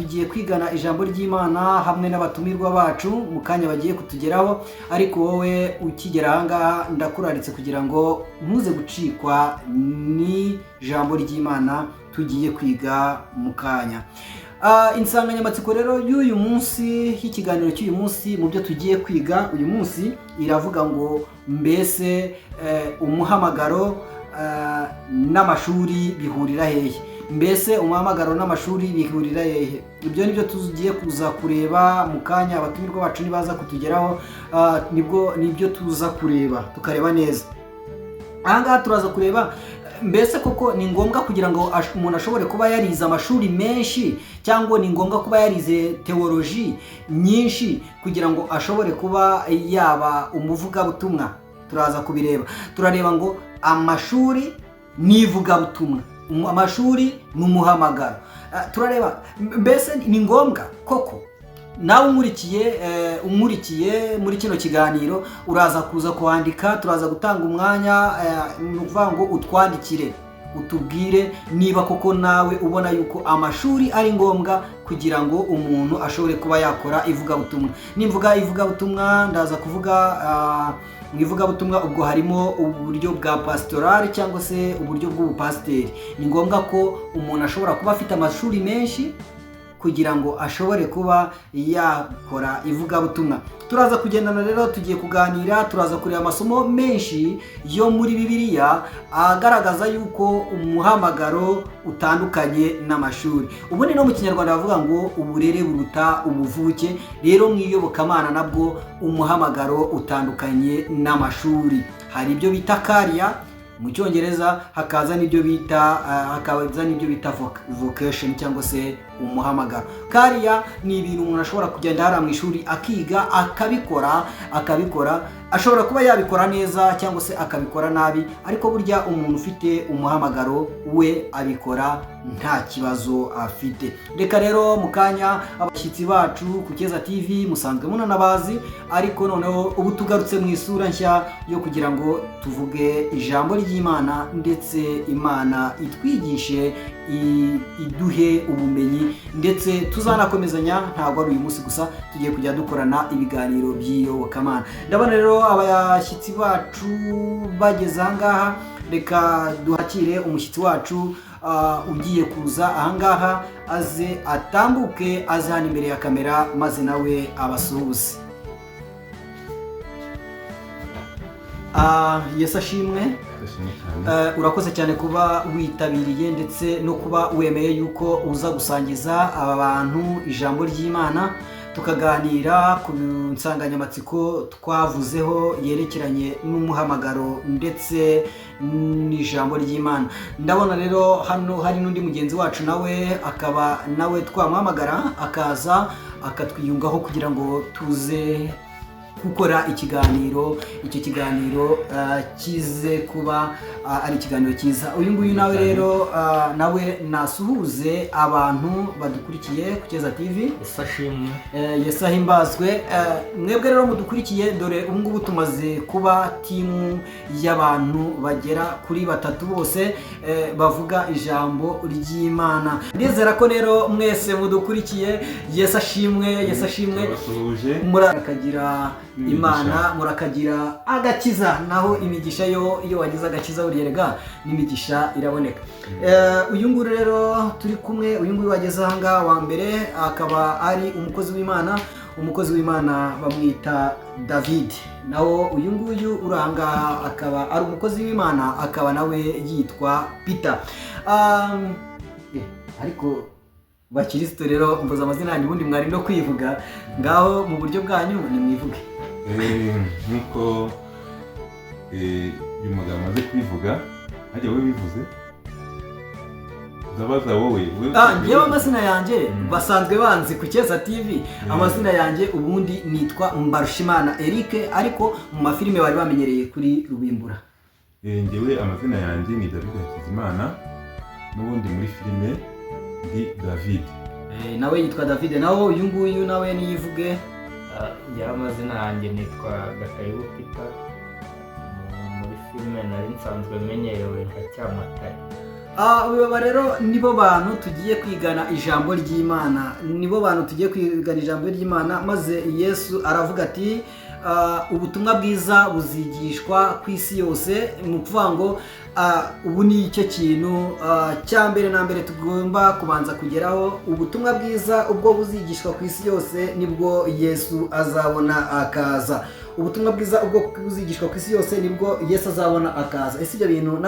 tugiye kwigana ijambo ry'Imana hamwe n'abatumirwa bacu mu kanya bagiye kutugeraho, ariko wowe ukigera ahangaha ndakuraritse kugira ngo ntuze gucikwa n'ijambo ry'Imana tugiye kwiga mu kanya. Insanganyamatsiko rero y'uyu munsi, y'ikiganiro cy'uyu munsi, mu byo tugiye kwiga uyu munsi iravuga ngo mbese umuhamagaro n'amashuri bihurira hehe? Mbese umuhamagaro n'amashuri bihurira hehe? Ibyo nibyo tugiye kuza kureba mu kanya, abatumirwa bacu nibaza kutugeraho nibyo tuza kureba tukareba neza. Ahangaha turaza kureba mbese koko ni ngombwa kugira ngo umuntu ashobore kuba yarize amashuri menshi, cyangwa ni ngombwa kuba yarize teoloji nyinshi kugira ngo ashobore kuba yaba umuvugabutumwa? Turaza kubireba. Turareba ngo amashuri n'ivugabutumwa, amashuri n'umuhamagaro. Turareba mbese ni ngombwa koko nawe umurikiye muri kino kiganiro uraza kuza kuandika, turaza gutanga umwanya ni ukuvuga ngo utwandikire utubwire niba koko nawe ubona yuko amashuri ari ngombwa kugira ngo umuntu ashobore kuba yakora ivugabutumwa. Nimvuga ivugabutumwa ndaza kuvuga mu ivugabutumwa ubwo harimo uburyo bwa pastoral cyangwa se uburyo bw'ubupasiteri. Ni ngombwa ko umuntu ashobora kuba afite amashuri menshi kugira ngo ashobore kuba yakora ivugabutumwa. Turaza kugendana rero, tugiye kuganira, turaza kureba amasomo menshi yo muri Bibiliya agaragaza yuko umuhamagaro utandukanye n'amashuri. Ubundi no mu Kinyarwanda bavuga ngo uburere buruta ubuvuke. Rero mu iyobokamana nabwo umuhamagaro utandukanye n'amashuri. Hari ibyo bita career mu Cyongereza, hakaza n'ibyo bita vocation cyangwa se umuhamagaro. Career ni ibintu umuntu ashobora kugenda hara mu ishuri akiga akabikora, ashobora kuba yabikora neza cyangwa se akabikora nabi, ariko burya umuntu ufite umuhamagaro we abikora nta kibazo afite. Reka rero mu kanya abashyitsi bacu ku Keza TV musanzwe munanabazi, ariko noneho ubu tugarutse mu isura nshya yo kugira ngo tuvuge ijambo ry'Imana, ndetse Imana itwigishe iduhe ubumenyi, ndetse tuzanakomezanya. Ntabwo ari uyu munsi gusa, tugiye kujya dukorana ibiganiro by'iyobokamana. Ndabona rero abashyitsi bacu bageze ahangaha, reka duhakire umushyitsi wacu ugiye kuza ahangaha, aze atambuke aze hano imbere ya kamera maze nawe abasuhuze. Yesu ashimwe. Urakoze cyane kuba witabiriye ndetse no kuba wemeye yuko uza gusangiza aba bantu ijambo ry'Imana, tukaganira ku nsanganyamatsiko twavuzeho yerekeranye n'umuhamagaro ndetse n'ijambo ry'Imana. Ndabona rero hano hari n'undi mugenzi wacu nawe akaba nawe twamuhamagara akaza akatwiyungaho kugira ngo tuze gukora ikiganiro. Icyo kiganiro kize kuba ari ikiganiro cyiza. Uyu nguyu nawe rero nawe nasuhuze abantu badukurikiye ku Keza TV. Yesashimwe. Yesahimbazwe. Mwebwe rero mudukurikiye, dore ubu ngubu tumaze kuba timu y'abantu bagera kuri 3 bose bavuga ijambo ry'Imana. Ndizera ko rero mwese mudukurikiye. Yesashimwe. Murakagira Imana, murakagira agakiza, naho imigisha iyo wagize agakiza uriyerega n'imigisha iraboneka. Uyu nguyu rero turi kumwe, uyu nguyu wageze ahangaha wa mbere akaba ari umukozi w'Imana bamwita David. Naho uyu nguyu urahangaha akaba ari umukozi w'Imana, akaba nawe yitwa Peter. Ariko bakristo rero mvuze amazina yanyu ubundi mwari no kwivuga, ngaho mu buryo bwanyu nimwivuge. Nkuko uyu mugabo amaze kwivuga, hajya wowe bivuze uzabaza wowe. Ngewe amazina yanjye basanzwe banzi ku Keza TV. Amazina yanjye ubundi nitwa Mbarushimana Eric, ariko mu mafilime bari bamenyereye kuri Rubimbura. Ngewe amazina yanjye ni David Hakizimana, n'ubundi muri filime ndi David. Nawe yitwa David. Naho uyu nguyu nawe niyivuge. Ngewe amazina yanjye nitwa Gatayibu Peter, muri filime nari nsanzwe menyerewe nka Cyamatare. aba rero nibo bantu tugiye kwigana ijambo ry'Imana, nibo bantu tugiye kwigana ijambo ry'Imana, maze Yesu aravuga ati ubutumwa bwiza buzigishwa ku isi yose. Ni ukuvuga ngo ubu ni icyo kintu cya mbere na mbere tugomba kubanza kugeraho. Ubutumwa bwiza ubwo buzigishwa ku isi yose nibwo Yesu azabona akaza. Ubutumwa bwiza ubwo buzigishwa ku isi yose nibwo Yesu azabona akaza. Ese ibyo bintu